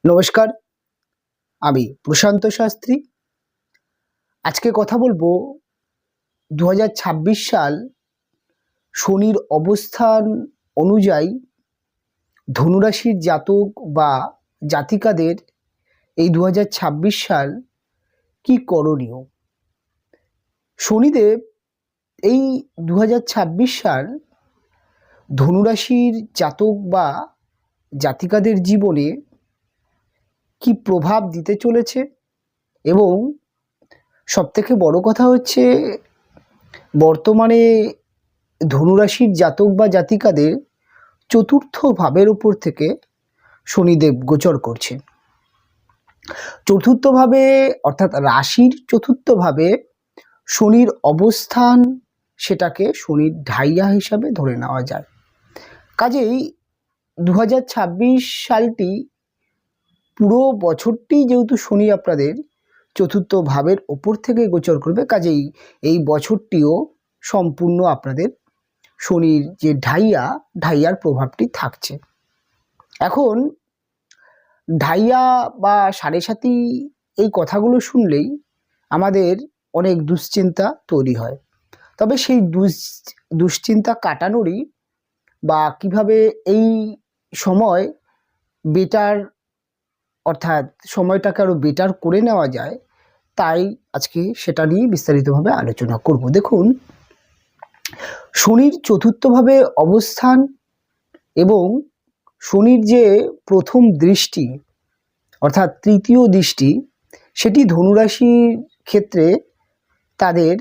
নমস্কার, আমি প্রশান্ত শাস্ত্রী। আজকে কথা বলবো 2026 সাল শনির অবস্থান অনুযায়ী ধনুরাশির জাতক বা জাতিকাদের এই 2026 সাল কি করণীয়। শনিদেব এই 2026 সাল ধনুরাশির জাতক বা জাতিকাদের জীবনে কি প্রভাব দিতে চলেছে এবং সবথেকে বড় কথা হচ্ছে বর্তমানে ধনুরাশির জাতক বা জাতিকাদের চতুর্থ ভাবের উপর থেকে শনিদেব গোচর করছেন। চতুর্থ ভাবে অর্থাৎ রাশির চতুর্থ ভাবে শনির অবস্থান, সেটাকে শনির ঢাইয়া হিসাবে ধরে নেওয়া যায়। কাজেই 2026 সালটি পুরো বছরটি যেহেতু শনি আপনাদের চতুর্থ ভাবের ওপর থেকে গোচর করবে, কাজেই এই বছরটিও সম্পূর্ণ আপনাদের শনির যে ঢাইয়ার প্রভাবটি থাকছে। এখন ঢাইয়া বা সাড়ে সাতি এই কথাগুলো শুনলেই আমাদের অনেক দুশ্চিন্তা তৈরি হয়। তবে সেই দুশ্চিন্তা কাটানোরই বা কিভাবে এই সময় বেটার অর্থাৎ সময়টাকে আরো বেটার করে নেওয়া যায়, তাই আজকে সেটা নিয়ে বিস্তারিতভাবে আলোচনা করব। দেখুন, শনির চতুর্থভাবে অবস্থান এবং শনির যে প্রথম দৃষ্টি অর্থাৎ তৃতীয় দৃষ্টি, সেটি ধনুরাশির ক্ষেত্রে তাদের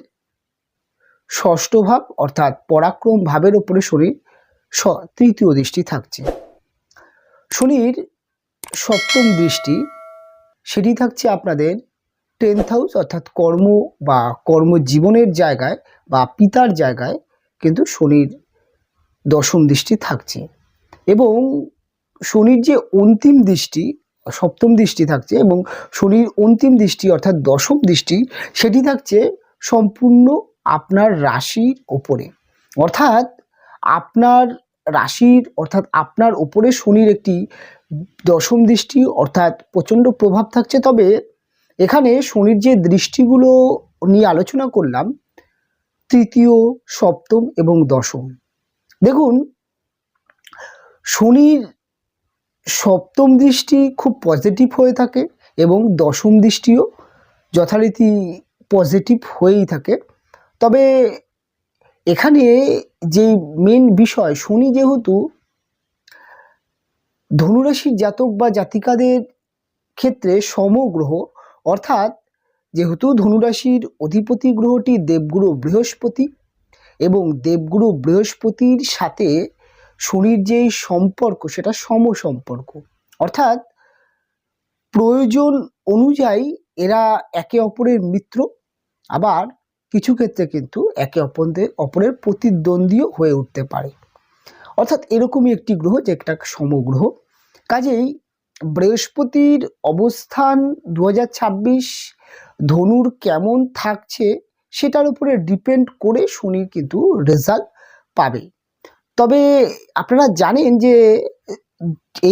ষষ্ঠ ভাব অর্থাৎ পরাক্রম ভাবের উপরে শনির তৃতীয় দৃষ্টি থাকছে। শনির সপ্তম দৃষ্টি সেটি থাকছে আপনাদের 10th হাউস অর্থাৎ কর্ম বা কর্মজীবনের জায়গায় বা পিতার জায়গায় কিন্তু শনির দশম দৃষ্টি থাকছে। এবং শনির যে অন্তিম দৃষ্টি সপ্তম দৃষ্টি থাকছে এবং শনির অন্তিম দৃষ্টি অর্থাৎ দশম দৃষ্টি সেটি থাকছে সম্পূর্ণ আপনার রাশির ওপরে। অর্থাৎ আপনার রাশির অর্থাৎ আপনার ওপরে শনির একটি দশম দৃষ্টি অর্থাৎ প্রচণ্ড প্রভাব থাকছে। তবে এখানে শনির যে দৃষ্টিগুলো নিয়ে আলোচনা করলাম, তৃতীয়, সপ্তম এবং দশম, দেখুন শনির সপ্তম দৃষ্টি খুব পজিটিভ হয়ে থাকে এবং দশম দৃষ্টিও যথারীতি পজিটিভ হয়েই থাকে। তবে এখানে যে মেন বিষয়, শনি যেহেতু ধনুরাশির জাতক বা জাতিকাদের ক্ষেত্রে সমগ্রহ, অর্থাৎ যেহেতু ধনুরাশির অধিপতি গ্রহটি দেবগুরু বৃহস্পতি এবং দেবগুরু বৃহস্পতির সাথে শনির যেই সম্পর্ক সেটা সমসম্পর্ক, অর্থাৎ প্রয়োজন অনুযায়ী এরা একে অপরের মিত্র, আবার কিছু ক্ষেত্রে কিন্তু একে অপরের প্রতিদ্বন্দ্বীও হয়ে উঠতে পারে। অর্থাৎ এরকমই একটি গ্রহ যেটা সমগ্রহ। কাজেই বৃহস্পতির অবস্থান 2026 ধনুর কেমন থাকছে সেটার উপরে ডিপেন্ড করে শনির কিন্তু রেজাল্ট পাবে। তবে আপনারা জানেন যে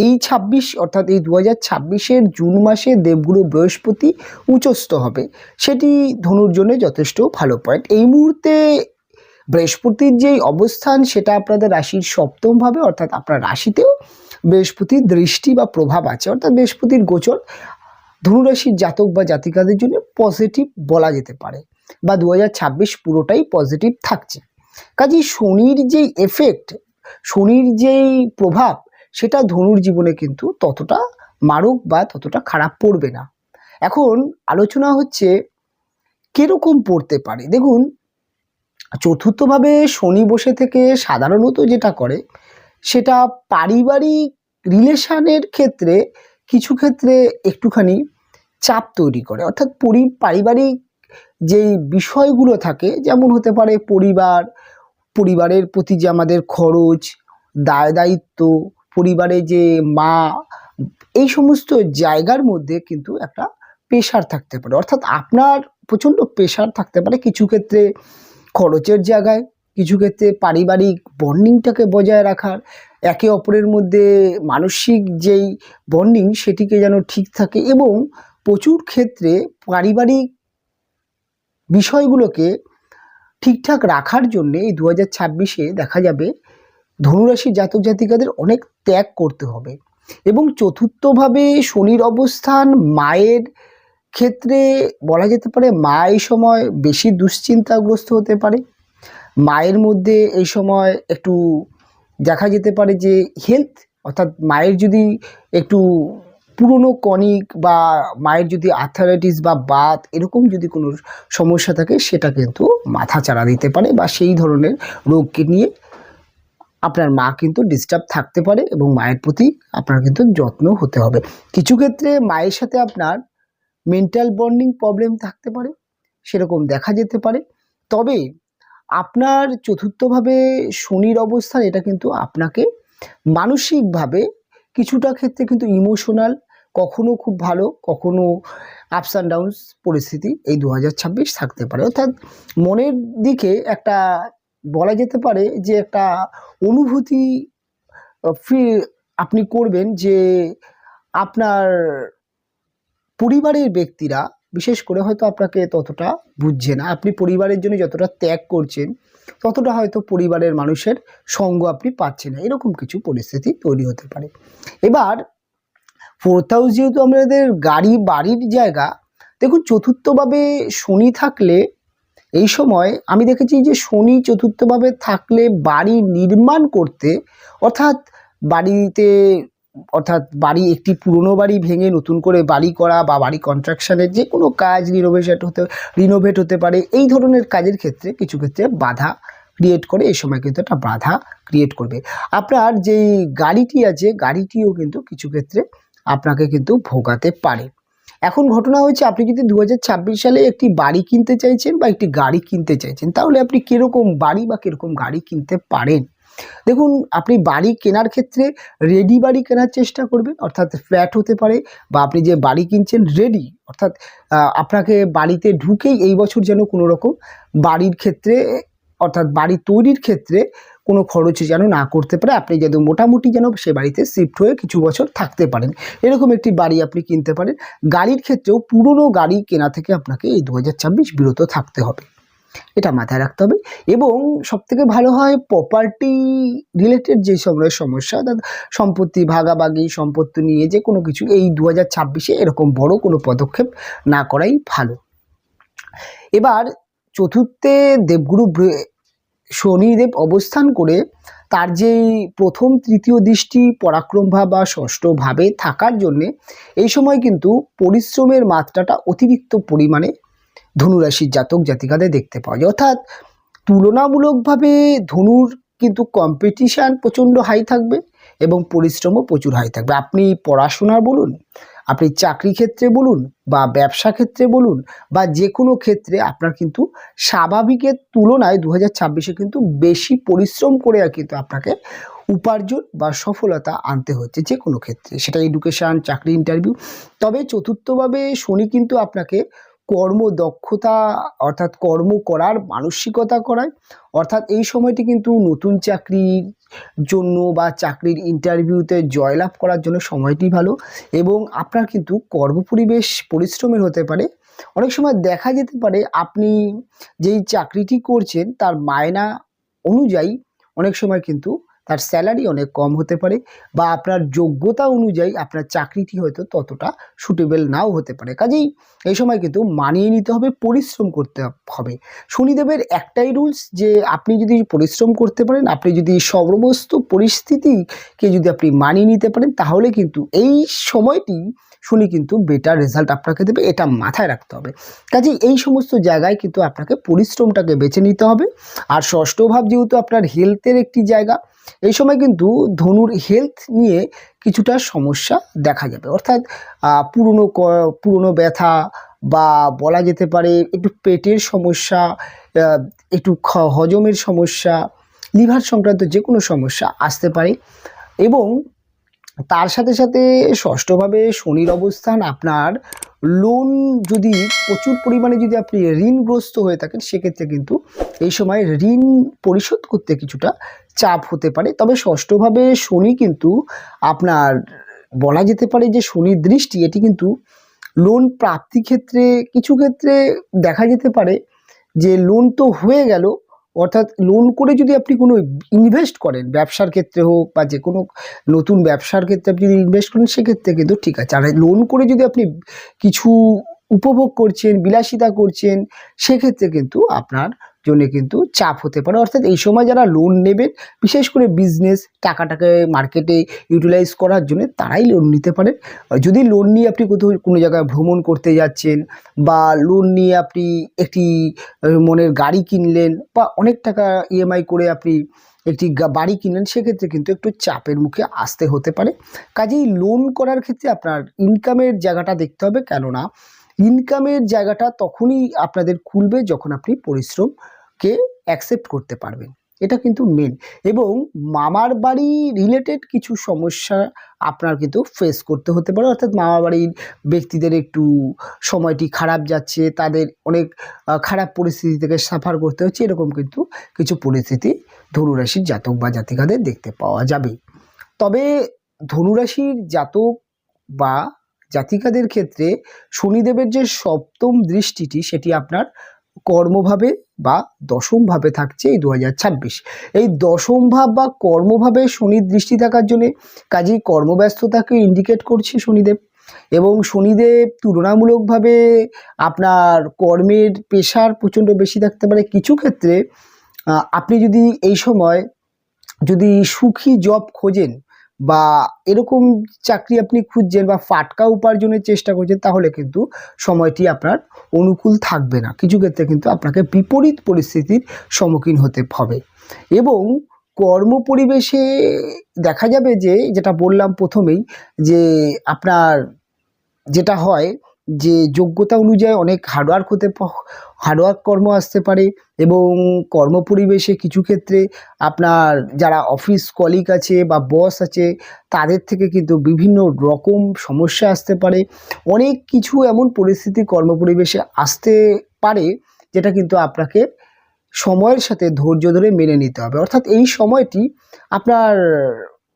এই 26 অর্থাৎ এই 2026-এর জুন মাসে দেবগুরু বৃহস্পতি উচ্চস্থ হবে, সেটি ধনুর জন্য যথেষ্ট ভালো পয়েন্ট। এই মুহূর্তে বৃহস্পতির যেই অবস্থান সেটা আপনাদের রাশির সপ্তম ভাবে, অর্থাৎ আপনার রাশিতেও বৃহস্পতির দৃষ্টি বা প্রভাব আছে, অর্থাৎ বৃহস্পতির গোচর ধনুরাশির জাতক বা জাতিকাদের জন্য পজিটিভ বলা যেতে পারে, বা 2026 পুরোটাই পজিটিভ থাকছে। কাজেই শনির যেই এফেক্ট, শনির যেই প্রভাব, সেটা ধনুর জীবনে কিন্তু ততটা মারক বা ততটা খারাপ পড়বে না। এখন আলোচনা হচ্ছে কিরকম পড়তে পারে। দেখুন, চতুর্থভাবে শনি বসে থেকে সাধারণত যেটা করে সেটা পারিবারিক রিলেশনের ক্ষেত্রে কিছু ক্ষেত্রে একটুখানি চাপ তৈরি করে। অর্থাৎ পারিবারিক যেই বিষয়গুলো থাকে, যেমন হতে পারে পরিবারের প্রতি যে আমাদের খরচ, দায় দায়িত্ব, পরিবারে যে মা, এই সমস্ত জায়গার মধ্যে কিন্তু একটা প্রেশার থাকতে পারে। অর্থাৎ আপনার প্রচণ্ড প্রেশার থাকতে পারে কিছু ক্ষেত্রে খরচের জায়গায়, কিছু ক্ষেত্রে পারিবারিক বন্ডিংটাকে বজায় রাখার, একে অপরের মধ্যে মানসিক যেই বন্ডিং সেটিকে যেন ঠিক থাকে, এবং প্রচুর ক্ষেত্রে পারিবারিক বিষয়গুলোকে ঠিকঠাক রাখার জন্যে এই 2026-এ দেখা যাবে ধনুরাশির জাতক জাতিকাদের অনেক ত্যাগ করতে হবে। এবং চতুর্থভাবে শনির অবস্থান মায়ের ক্ষেত্রে বলা যেতে পারে মা এই সময় বেশি দুশ্চিন্তাগ্রস্ত হতে পারে। মায়ের মধ্যে এই সময় একটু দেখা যেতে পারে যে হেলথ, অর্থাৎ মায়ের যদি একটু পুরনো কনিক বা মায়ের যদি আর্থারাইটিস বা বাত এরকম যদি কোনো সমস্যা থাকে সেটা কিন্তু মাথা চাড়া দিতে পারে, বা সেই ধরনের রোগকে নিয়ে আপনার মা কিন্তু ডিস্টার্ব থাকতে পারে, এবং মায়ের প্রতি আপনার কিন্তু যত্ন হতে হবে। কিছু ক্ষেত্রে মায়ের সাথে আপনার মেন্টাল বন্ডিং প্রবলেম থাকতে পারে, সেরকম দেখা যেতে পারে। তবে আপনার চতুর্থভাবে শনির অবস্থান এটা কিন্তু আপনাকে মানসিকভাবে কিছুটা ক্ষেত্রে কিন্তু ইমোশনাল, কখনো খুব ভালো, কখনো আপস অ্যান্ড ডাউনস পরিস্থিতি এই 2026 থাকতে পারে। অর্থাৎ মনের দিকে একটা বলা যেতে পারে যে একটা অনুভূতি আপনি করবেন যে আপনার পরিবারের ব্যক্তিরা বিশেষ করে হয়তো আপনাকে ততটা বুঝছে না, আপনি পরিবারের জন্য যতটা ত্যাগ করছেন ততটা হয়তো পরিবারের মানুষের সঙ্গ আপনি পাচ্ছেন না, এরকম কিছু পরিস্থিতি তৈরি হতে পারে। এবার 4th হাউস যেহেতু আমাদের গাড়ি বাড়ির জায়গা, দেখুন চতুর্থভাবে শনি থাকলে এই সময় আমি দেখেছি যে শনি চতুর্থভাবে থাকলে বাড়ি নির্মাণ করতে, অর্থাৎ বাড়িতে অর্থাৎ বাড়ি একটি পুরনো বাড়ি ভেঙে নতুন করে বাড়ি করা বা বাড়ি কনস্ট্রাকশনের যে কোনো কাজ রিনোভেট হতে পারে, এই ধরনের কাজের ক্ষেত্রে কিছু ক্ষেত্রে বাধা ক্রিয়েট করে। এই সময় কিন্তু একটা বাধা ক্রিয়েট করবে। আপনার যেই গাড়িটি আছে গাড়িটিও কিন্তু কিছু ক্ষেত্রে আপনাকে কিন্তু ভোগাতে পারে। এখন ঘটনা হয়েছে, আপনি যদি 2026 সালে একটি বাড়ি কিনতে চাইছেন বা একটি গাড়ি কিনতে চাইছেন, তাহলে আপনি কীরকম বাড়ি বা কীরকম গাড়ি কিনতে পারেন। দেখুন, আপনি বাড়ি কেনার ক্ষেত্রে রেডি বাড়ি কেনার চেষ্টা করবেন, অর্থাৎ ফ্ল্যাট হতে পারে, বা আপনি যে বাড়ি কিনছেন রেডি, অর্থাৎ আপনাকে বাড়িতে ঢুকেই এই বছর যেন কোনো রকম বাড়ির ক্ষেত্রে অর্থাৎ বাড়ি তৈরির ক্ষেত্রে কোনো খরচ যেন না করতে পারে, আপনি যেন মোটামুটি যেন সে বাড়িতে শিফট হয়ে কিছু বছর থাকতে পারেন, এরকম একটি বাড়ি আপনি কিনতে পারেন। গাড়ির ক্ষেত্রেও পুরনো গাড়ি কেনা থেকে আপনাকে এই 2026 বিরত থাকতে হবে, এটা মাথায় রাখতে হবে। এবং সবথেকে ভালো হয় প্রপার্টি রিলেটেড যে সমস্যা, অর্থাৎ সম্পত্তি ভাগাভাগি, সম্পত্তি নিয়ে যে কোনো কিছু এই 2026-এ এরকম বড় কোনো পদক্ষেপ না করাই ভালো। এবার চতুর্থে দেবগুরু শনিদেব অবস্থান করে তার যেই প্রথম তৃতীয় দৃষ্টি পরাক্রম ভাব বা ষষ্ঠ ভাবে থাকার জন্যে এই সময় কিন্তু পরিশ্রমের মাত্রাটা অতিরিক্ত পরিমাণে ধনুরাশির জাতক জাতিকাদের দেখতে পাওয়া যায়। অর্থাৎ তুলনামূলকভাবে ধনুর কিন্তু কম্পিটিশান প্রচণ্ড হাই থাকবে এবং পরিশ্রমও প্রচুর হাই থাকবে। আপনি পড়াশোনার বলুন, আপনি চাকরি ক্ষেত্রে বলুন, বা ব্যবসা ক্ষেত্রে বলুন, বা যে কোনো ক্ষেত্রে আপনার কিন্তু স্বাভাবিকের তুলনায় 2026-এ কিন্তু বেশি পরিশ্রম করে কিন্তু আপনাকে উপার্জন বা সফলতা আনতে হচ্ছে যে কোনো ক্ষেত্রে, সেটা এডুকেশান, চাকরি, ইন্টারভিউ। তবে চতুর্থভাবে শনি কিন্তু আপনাকে কর্মদক্ষতা অর্থাৎ কর্ম করার মানসিকতা করায়, অর্থাৎ এই সময়টি কিন্তু নতুন চাকরির জন্য বা চাকরির ইন্টারভিউতে জয়লাভ করার জন্য সময়টি ভালো। এবং আপনার কিন্তু কর্মপরিবেশ পরিশ্রমের হতে পারে। অনেক সময় দেখা যেতে পারে আপনি যেই চাকরিটি করছেন তার মায়না অনুযায়ী অনেক সময় কিন্তু তার স্যালারি অনেক কম হতে পারে, বা আপনার যোগ্যতা অনুযায়ী আপনার চাকরিটি হয়তো ততটা সুটেবল নাও হতে পারে। কাজেই এই সময় কিন্তু মানিয়ে নিতে হবে, পরিশ্রম করতে হবে। শনিদেবের একটাই রুলস যে আপনি যদি পরিশ্রম করতে পারেন, আপনি যদি সমস্ত পরিস্থিতিকে যদি আপনি মানিয়ে নিতে পারেন, তাহলে কিন্তু এই সময়টি শনি কিন্তু বেটার রেজাল্ট আপনাকে দেবে, এটা মাথায় রাখতে হবে। কাজেই এই সমস্ত জায়গায় কিন্তু আপনাকে পরিশ্রমটাকে বেছে নিতে হবে। আর ষষ্ঠ ভাব যেহেতু আপনার হেলথের একটি জায়গা, এই সময় কিন্তু ধনুর হেলথ নিয়ে কিছুটা সমস্যা দেখা যাবে, অর্থাৎ পুরনো ব্যথা, বা বলা যেতে পারে একটু পেটের সমস্যা, একটু হজমের সমস্যা, লিভার সংক্রান্ত যে কোনো সমস্যা আসতে পারে। এবং তার সাথে সাথে ষষ্ঠভাবে শনির অবস্থান আপনার লোন যদি প্রচুর পরিমাণে যদি আপনি ঋণগ্রস্ত হয়ে থাকেন, সেক্ষেত্রে কিন্তু এই সময় ঋণ পরিশোধ করতে কিছুটা চাপ হতে পারে। তবে ষষ্ঠভাবে শনি কিন্তু আপনার বলা যেতে পারে যে শনির দৃষ্টি, এটি কিন্তু লোন প্রাপ্তি ক্ষেত্রে কিছু ক্ষেত্রে দেখা যেতে পারে যে লোন তো হয়ে গেল, অর্থাৎ লোন করে যদি আপনি কোনো ইনভেস্ট করেন, ব্যবসার ক্ষেত্রে হোক বা যে কোনো নতুন ব্যবসার ক্ষেত্রে আপনি যদি ইনভেস্ট করেন, সেক্ষেত্রে কিন্তু ঠিক আছে। আর লোন করে যদি আপনি কিছু উপভোগ করছেন, বিলাসিতা করছেন, সেক্ষেত্রে কিন্তু আপনার জন্য কিন্তু চাপ হতে পারে। অর্থাৎ এই সময় যারা লোন নেবেন, বিশেষ করে বিজনেস টাকাটাকে মার্কেটে ইউটিলাইজ করার জন্য, তারাই লোন নিতে পারেন। যদি লোন নিয়ে আপনি কোথাও কোনো জায়গায় ভ্রমণ করতে যাচ্ছেন, বা লোন নিয়ে আপনি একটি মনের গাড়ি কিনলেন, বা অনেক টাকা ইএমআই করে আপনি একটি বাড়ি কিনলেন, সেক্ষেত্রে কিন্তু একটু চাপের মুখে আসতে হতে পারে। কাজেই লোন করার ক্ষেত্রে আপনার ইনকামের জায়গাটা দেখতে হবে, কেননা ইনকামের জায়গাটা তখনই আপনাদের খুলবে যখন আপনি পরিশ্রমকে অ্যাকসেপ্ট করতে পারবেন। এটা কিন্তু মেন। এবং মামার বাড়ি রিলেটেড কিছু সমস্যা আপনার কিন্তু ফেস করতে হতে পারে। অর্থাৎ মামার বাড়ির ব্যক্তিদের একটু সময়টি খারাপ যাচ্ছে, তাদের অনেক খারাপ পরিস্থিতি থেকে সাফার করতে হচ্ছে, এরকম কিন্তু কিছু পরিস্থিতি ধনুরাশির জাতক বা জাতিকাদের দেখতে পাওয়া যাবে। তবে ধনুরাশির জাতক বা জাতিকাদের ক্ষেত্রে শনিদেবের যে সপ্তম দৃষ্টিটি, সেটি আপনার কর্মভাবে বা দশমভাবে থাকছে এই 2026। এই দশম ভাব বা কর্মভাবে শনির দৃষ্টি থাকার জন্যে কাজেই কর্মব্যস্ততাকে ইন্ডিকেট করছে শনিদেব। এবং শনিদেব তুলনামূলকভাবে আপনার কর্মের প্রেশার প্রচণ্ড বেশি থাকতে পারে। কিছু ক্ষেত্রে আপনি যদি এই সময় যদি সুখী জব খোঁজেন, বা এরকম চাকরি আপনি খুঁজছেন, বা ফাটকা উপার্জনের চেষ্টা করছেন, তাহলে কিন্তু সময়টি আপনার অনুকূল থাকবে না। কিছু ক্ষেত্রে কিন্তু আপনাকে বিপরীত পরিস্থিতির সম্মুখীন হতে হবে। এবং কর্ম পরিবেশে দেখা যাবে যে, যেটা বললাম প্রথমেই, যে আপনার যেটা হয় যে যোগ্যতা অনুযায়ী অনেক হার্ডওয়ার্ক কর্ম আসতে পারে। এবং কর্মপরিবেশে কিছু ক্ষেত্রে আপনার যারা অফিস কলিগ আছে বা বস আছে, তাদের থেকে কিন্তু বিভিন্ন রকম সমস্যা আসতে পারে। অনেক কিছু এমন পরিস্থিতি কর্মপরিবেশে আসতে পারে, যেটা কিন্তু আপনাকে সময়ের সাথে ধৈর্য ধরে মেনে নিতে হবে। অর্থাৎ এই সময়টি আপনার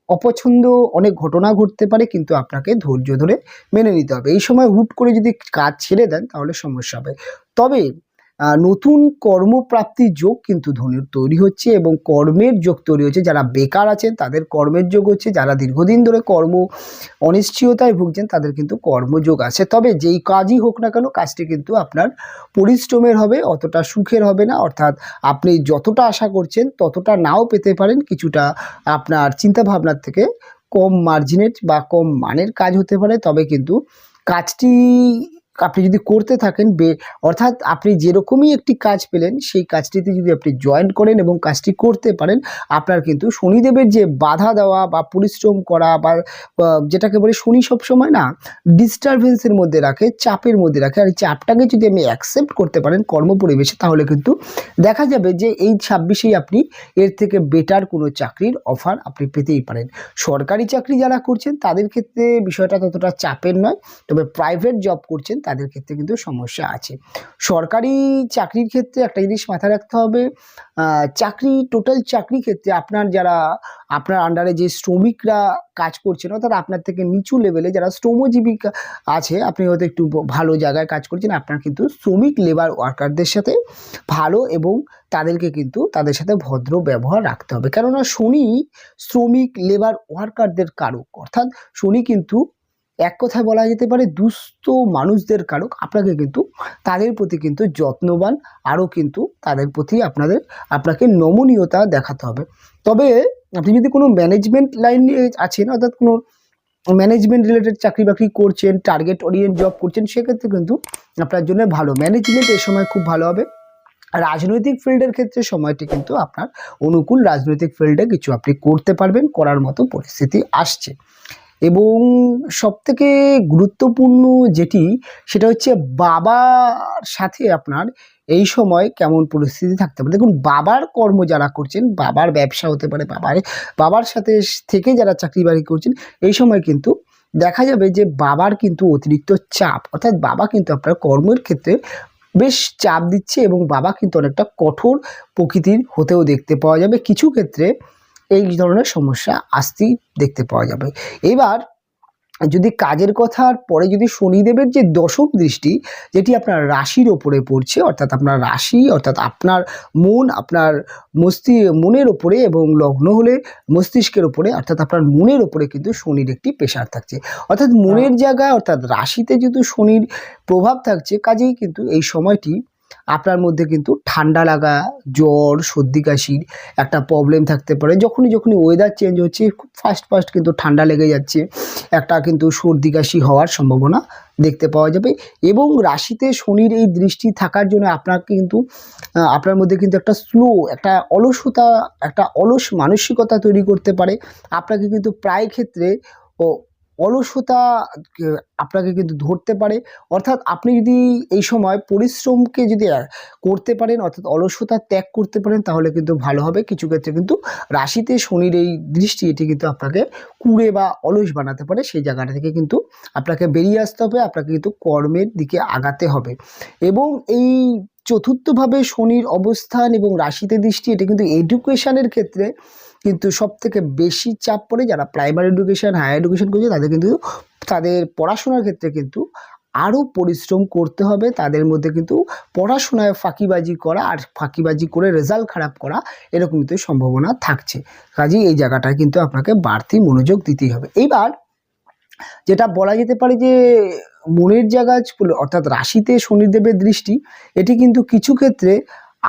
অপছন্দ অনেক ঘটনা ঘটতে পারে, কিন্তু আপনাকে ধৈর্য ধরে মেনে নিতে হবে। এই সময় হুট করে যদি কাজ ছেড়ে দেন, তাহলে সমস্যা হবে। তবে নতুন কর্মপ্রাপ্তির যোগ কিন্তু তৈরি হচ্ছে, এবং কর্মের যোগ তৈরি হচ্ছে। যারা বেকার আছেন তাদের কর্মের যোগ হচ্ছে, যারা দীর্ঘদিন ধরে অনিশ্চয়তায় ভুগছেন, তাদের কিন্তু কর্মযোগ আছে। তবে যেই কাজই হোক না কেন, কাজটি কিন্তু আপনার পরিশ্রমের হবে, অতটা সুখের হবে না। অর্থাৎ আপনি যতটা আশা করছেন ততটা নাও পেতে পারেন, কিছুটা আপনার চিন্তাভাবনার থেকে কম মার্জিনের বা কম মানের কাজ হতে পারে। তবে কিন্তু কাজটি আপনি যদি করতে থাকেন, অর্থাৎ আপনি যেরকমই একটি কাজ পেলেন, সেই কাজটিতে যদি আপনি জয়েন করেন এবং কাজটি করতে পারেন, আপনার কিন্তু শনিদেবের যে বাধা দেওয়া বা পরিশ্রম করা, বা যেটাকে বলে শনি সবসময় না ডিস্টারবেন্সের মধ্যে রাখে, চাপের মধ্যে রাখে। আর এই চাপটাকে যদি আপনি অ্যাকসেপ্ট করতে পারেন কর্মপরিবেশে, তাহলে কিন্তু দেখা যাবে যে এই 26-এই আপনি এর থেকে বেটার কোনো চাকরির অফার আপনি পেতেই পারেন। সরকারি চাকরি যারা করছেন, তাদের ক্ষেত্রে বিষয়টা ততটা চাপের নয়। তবে প্রাইভেট জব করছেন, তাদের ক্ষেত্রে কিন্তু সমস্যা আছে। সরকারি চাকরির ক্ষেত্রে একটা জিনিস মাথায় রাখতে হবে, টোটাল চাকরি ক্ষেত্রে আপনার আন্ডারে যে শ্রমিকরা কাজ করছেন, অর্থাৎ আপনার থেকে নিচু লেভেলে যারা শ্রমজীবিকা আছে, আপনি হয়তো একটু ভালো জায়গায় কাজ করছেন, আপনার কিন্তু শ্রমিক লেবার ওয়ার্কারদের সাথে ভালো এবং তাদের সাথে ভদ্র ব্যবহার রাখতে হবে। কেননা শনি শ্রমিক লেবার ওয়ার্কারদের কারক। অর্থাৎ শনি কিন্তু এক কথায় বলা যেতে পারে দুস্থ মানুষদের কারক। আপনাকে কিন্তু তাদের প্রতি কিন্তু যত্নবান, আরও কিন্তু তাদের প্রতি আপনাকে নমনীয়তা দেখাতে হবে। তবে আপনি যদি কোনো ম্যানেজমেন্ট লাইনে আছেন, অর্থাৎ কোনো ম্যানেজমেন্ট রিলেটেড চাকরি বাকরি করছেন, টার্গেট ওরিয়েন্ট জব করছেন, সেক্ষেত্রে কিন্তু আপনার জন্য ভালো। ম্যানেজমেন্ট এই সময় খুব ভালো হবে। রাজনৈতিক ফিল্ডের ক্ষেত্রে সময়টি কিন্তু আপনার অনুকূল। রাজনৈতিক ফিল্ডে কিছু আপনি করতে পারবেন, করার মতো পরিস্থিতি আসছে। এবং সবথেকে গুরুত্বপূর্ণ যেটি, সেটা হচ্ছে বাবার সাথে আপনার এই সময় কেমন পরিস্থিতি থাকতে পারে। দেখুন, বাবার কর্ম যারা করছেন, বাবার ব্যবসা হতে পারে, বাবার সাথে থেকে যারা চাকরি বাকরি করছেন, এই সময় কিন্তু দেখা যাবে যে বাবার কিন্তু অতিরিক্ত চাপ, অর্থাৎ বাবা কিন্তু আপনার কর্মের ক্ষেত্রে বেশ চাপ দিচ্ছে এবং বাবা কিন্তু অনেকটা কঠোর প্রকৃতির হতেও দেখতে পাওয়া যাবে। কিছু ক্ষেত্রে এই ধরনের সমস্যা আসতেই দেখতে পাওয়া যাবে। এবার যদি কাজের কথার পরে যদি শনিদেবের যে দশম দৃষ্টি, যেটি আপনার রাশির ওপরে পড়ছে, অর্থাৎ আপনার রাশি অর্থাৎ আপনার মন, আপনার মনের ওপরে এবং লগ্ন হলে মস্তিষ্কের ওপরে, অর্থাৎ আপনার মনের ওপরে কিন্তু শনির একটি প্রেশার থাকছে। অর্থাৎ মনের জায়গায় অর্থাৎ রাশিতে যেহেতু শনির প্রভাব থাকছে, কাজেই কিন্তু এই সময়টি আপনার মধ্যে কিন্তু ঠান্ডা লাগা, জ্বর, সর্দি কাশির একটা প্রবলেম থাকতে পারে। যখনই ওয়েদার চেঞ্জ হচ্ছে খুব ফাস্ট কিন্তু ঠান্ডা লেগে যাচ্ছে, একটা কিন্তু সর্দি কাশি হওয়ার সম্ভাবনা দেখতে পাওয়া যাবে। এবং রাশিতে শনির এই দৃষ্টি থাকার জন্য আপনাকে কিন্তু আপনার মধ্যে কিন্তু একটা স্লো, একটা অলসতা, একটা অলস মানসিকতা তৈরি করতে পারে। আপনাকে কিন্তু প্রায় ক্ষেত্রে অলসতা আপনাকে কিন্তু ধরতে পারে। অর্থাৎ আপনি যদি এই সময় পরিশ্রমকে যদি করতে পারেন, অর্থাৎ অলসতা ত্যাগ করতে পারেন, তাহলে কিন্তু ভালো হবে। কিছু ক্ষেত্রে কিন্তু রাশিতে শনির এই দৃষ্টি এটি কিন্তু আপনাকে কুঁড়ে বা অলস বানাতে পারে। সেই জায়গাটা থেকে কিন্তু আপনাকে বেরিয়ে আসতে হবে, আপনাকে কিন্তু কর্মের দিকে আগাতে হবে। এবং এই চতুর্থভাবে শনির অবস্থান এবং রাশিতে দৃষ্টি, এটা কিন্তু এডুকেশনের ক্ষেত্রে কিন্তু সবথেকে বেশি চাপ পড়ে। যারা প্রাইমারি এডুকেশন, হায়ার এডুকেশন করছে, তাদের কিন্তু তাদের পড়াশোনার ক্ষেত্রে কিন্তু আরও পরিশ্রম করতে হবে। তাদের মধ্যে কিন্তু পড়াশোনায় ফাঁকিবাজি করা আর ফাঁকিবাজি করে রেজাল্ট খারাপ করা এরকম কিন্তু সম্ভাবনা থাকছে। কাজেই এই জায়গাটায় কিন্তু আপনাকে বাড়তি মনোযোগ দিতেই হবে। এইবার যেটা বলা যেতে পারে যে মনের জায়গা অর্থাৎ রাশিতে শনিদেবের দৃষ্টি, এটি কিন্তু কিছু ক্ষেত্রে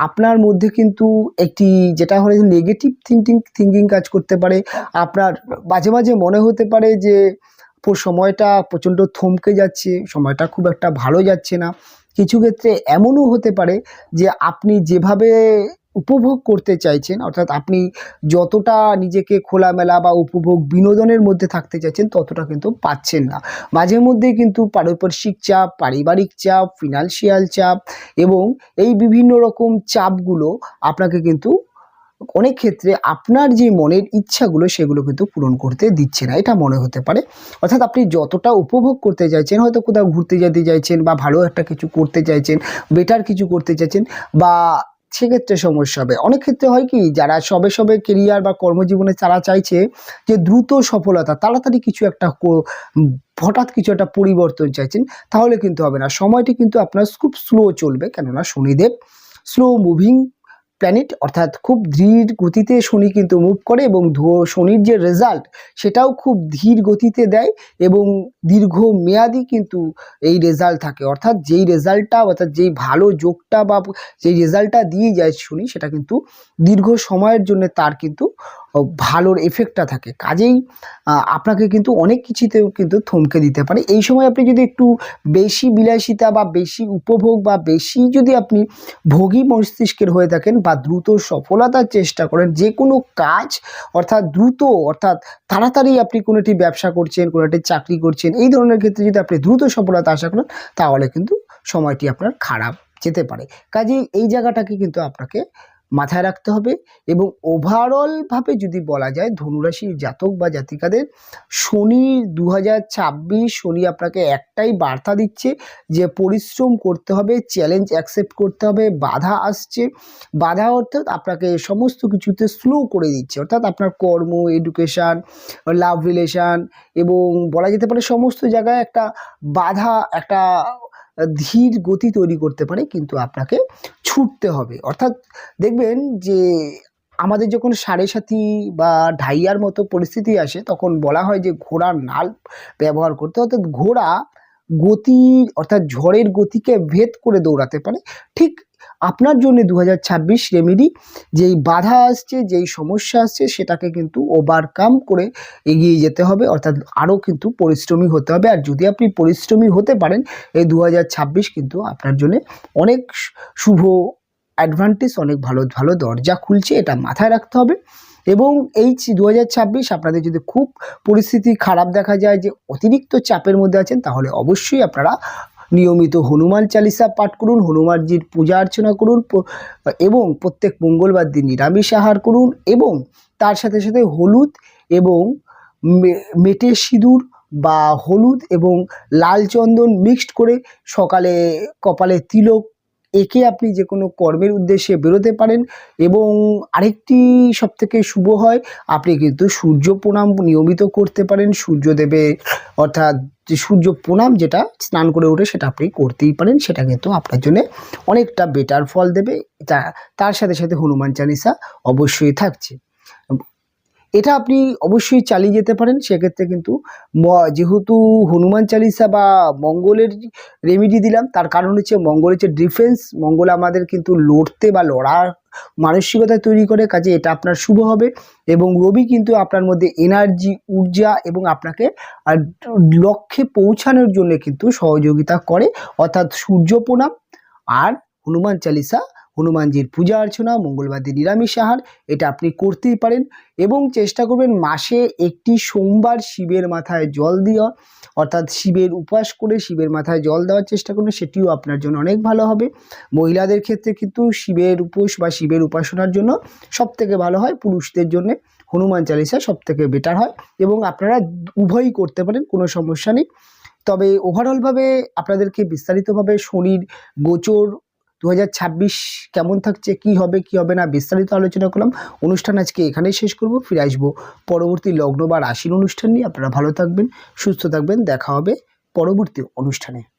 আপনার মধ্যে কিন্তু একটি যেটা হলো নেগেটিভ থিঙ্কিং কাজ করতে পারে। আপনার মাঝে মাঝে মনে হতে পারে যে সময়টা প্রচণ্ড থমকে যাচ্ছে, সময়টা খুব একটা ভালো যাচ্ছে না। কিছু ক্ষেত্রে এমনও হতে পারে যে আপনি যেভাবে উপভোগ করতে চাইছেন, অর্থাৎ আপনি যতটা নিজেকে খোলামেলা বা উপভোগ বিনোদনের মধ্যে থাকতে চাইছেন, ততটা কিন্তু পাচ্ছেন না। মাঝে মধ্যে কিন্তু পারিপার্শ্বিক চাপ, পারিবারিক চাপ, ফিনান্সিয়াল চাপ এবং এই বিভিন্ন রকম চাপগুলো আপনাকে কিন্তু অনেক ক্ষেত্রে আপনার যে মনের ইচ্ছাগুলো সেগুলো কিন্তু পূরণ করতে দিচ্ছে না, এটা মনে হতে পারে। অর্থাৎ আপনি যতটা উপভোগ করতে চাইছেন, হয়তো কোথাও ঘুরতে যেতে চাইছেন বা ভালো একটা কিছু করতে চাইছেন, বেটার কিছু করতে চাইছেন, বা সেক্ষেত্রে সমস্যা হবে। অনেক ক্ষেত্রে হয় কি, যারা সবে কেরিয়ার বা কর্মজীবনে তারা চাইছে যে দ্রুত সফলতা, তাড়াতাড়ি কিছু একটা হঠাৎ কিছু একটা পরিবর্তন চাইছেন, তাহলে কিন্তু হবে না। সময়টি কিন্তু আপনার খুব স্লো চলবে, কেননা শনিদেব স্লো মুভিং প্ল্যানেট, অর্থাৎ খুব ধীর গতিতে শনি কিন্তু মুভ করে এবং শনির যে রেজাল্ট সেটাও খুব ধীর গতিতে দেয় এবং দীর্ঘ মেয়াদি কিন্তু এই রেজাল্ট থাকে। অর্থাৎ যেই রেজাল্টটা, অর্থাৎ যেই ভালো যোগটা বা যেই রেজাল্টটা দিয়ে যায় শনি, সেটা কিন্তু দীর্ঘ সময়ের জন্য তার কিন্তু ভালোর এফেক্টটা থাকে। কাজেই আপনাকে কিন্তু অনেক কিছুতেও কিন্তু থমকে দিতে পারে। এই সময় আপনি যদি একটু বেশি বিলাসিতা বা বেশি উপভোগ বা বেশি যদি আপনি ভোগী মস্তিষ্কের হয়ে থাকেন বা দ্রুত সফলতার চেষ্টা করেন যে কোনো কাজ, অর্থাৎ দ্রুত, অর্থাৎ তাড়াতাড়ি আপনি কোনো একটি ব্যবসা করছেন, কোনো একটি চাকরি করছেন, এই ধরনের ক্ষেত্রে যদি আপনি দ্রুত সফলতা আশা করেন, তাহলে কিন্তু সময়টি আপনার খারাপ যেতে পারে। কাজেই এই জায়গাটাকে কিন্তু আপনাকে মাথায় রাখতে হবে। এবং ওভারঅলভাবে যদি বলা যায়, ধনুরাশির জাতক বা জাতিকাদের শনি 2026 শনি আপনাকে একটাই বার্তা দিচ্ছে যে পরিশ্রম করতে হবে, চ্যালেঞ্জ অ্যাকসেপ্ট করতে হবে। বাধা আসছে, বাধা অর্থাৎ আপনাকে সমস্ত কিছুতে স্লো করে দিচ্ছে, অর্থাৎ আপনার কর্ম, এডুকেশান, লাভ রিলেশান এবং বলা যেতে পারে সমস্ত জায়গায় একটা বাধা, একটা ধীর গতি তৈরি করতে পারে, কিন্তু আপনাকে ছুটতে হবে। অর্থাৎ দেখবেন যে আমাদের যখন সাড়ে সাথী বা ঢাইয়ার মতো পরিস্থিতি আসে, তখন বলা হয় যে ঘোড়ার নাল ব্যবহার করতে, অর্থাৎ ঘোড়া গতি, অর্থাৎ ঝড়ের গতিকে ভেদ করে দৌড়াতে পারে। ঠিক আপনার জন্য 2026 রেমেডি, যেই বাধা আসছে, যেই সমস্যা আসছে, সেটাকে কিন্তু ওভারকাম করে এগিয়ে যেতে হবে, অর্থাৎ আরও কিন্তু পরিশ্রমী হতে হবে। আর যদি আপনি পরিশ্রমী হতে পারেন, এই 2026 কিন্তু আপনার জন্য অনেক শুভ অ্যাডভান্টেজ, অনেক ভালো ভালো দরজা খুলছে, এটা মাথায় রাখতে হবে। এবং এই 2026 আপনাদের যদি খুব পরিস্থিতি খারাপ দেখা যায়, যে অতিরিক্ত চাপের মধ্যে আছেন, তাহলে অবশ্যই আপনারা নিয়মিত হনুমান চালিসা পাঠ করুন, হনুমানজির পূজা অর্চনা করুন এবং প্রত্যেক মঙ্গলবার দিন নিরামিষ আহার করুন এবং তার সাথে সাথে হলুদ এবং মেটে সিঁদুর বা হলুদ এবং লাল চন্দন মিক্সড করে সকালে কপালে তিলক এঁকে আপনি যে কোনো কর্মের উদ্দেশ্যে বেরোতে পারেন। এবং আরেকটি সবথেকে শুভ হয়, আপনি কিন্তু সূর্য প্রণাম নিয়মিত করতে পারেন। সূর্যদেবে অর্থাৎ যে সূর্য প্রণাম যেটা স্নান করে উঠে সেটা আপনি করতেই পারেন, সেটা কিন্তু আপনার জন্য অনেকটা বেটার ফল দেবে। তার সাথে সাথে হনুমান চালিসা অবশ্যই থাকছে, এটা আপনি অবশ্যই চালিয়ে যেতে পারেন। সেক্ষেত্রে কিন্তু যেহেতু হনুমান চালিসা বা মঙ্গলের রেমেডি দিলাম, তার কারণ হচ্ছে মঙ্গল হচ্ছে ডিফেন্স, মঙ্গল আমাদের কিন্তু লড়তে বা লড়ার মানসিকতা তৈরি করে, কাজে এটা আপনার শুভ হবে। এবং রবি কিন্তু আপনার মধ্যে এনার্জি, ঊর্জা এবং আপনাকে লক্ষ্যে পৌঁছানোর জন্য কিন্তু সহযোগিতা করে। অর্থাৎ সূর্য প্রণাম আর হনুমান চালিসা, হনুমানজির পূজা অর্চনা, মঙ্গলবার দিন নিরামিষ আহার, এটা আপনি করতেই পারেন। এবং চেষ্টা করবেন মাসে একটি সোমবার শিবের মাথায় জল দেওয়া, অর্থাৎ শিবের উপবাস করে শিবের মাথায় জল দেওয়ার চেষ্টা করবেন, সেটিও আপনার জন্য অনেক ভালো হবে। মহিলাদের ক্ষেত্রে কিন্তু শিবের উপোস বা শিবের উপাসনার জন্য সবথেকে ভালো হয়, পুরুষদের জন্য হনুমান চালিসা সবথেকে বেটার হয়। এবং আপনারা উভয়ই করতে পারেন, কোনো সমস্যা নেই। তবে ওভারঅলভাবে আপনাদেরকে বিস্তারিতভাবে শনির গোচর 2026 কেমন থাকছে, কি হবে কি হবে না বিস্তারিত আলোচনা করলাম। অনুষ্ঠান আজকে এখানেই শেষ করব, ফিরে আসবো পরবর্তী লগ্ন বা রাশির অনুষ্ঠান নিয়ে। আপনারা ভালো থাকবেন, সুস্থ থাকবেন, দেখা হবে পরবর্তী অনুষ্ঠানে।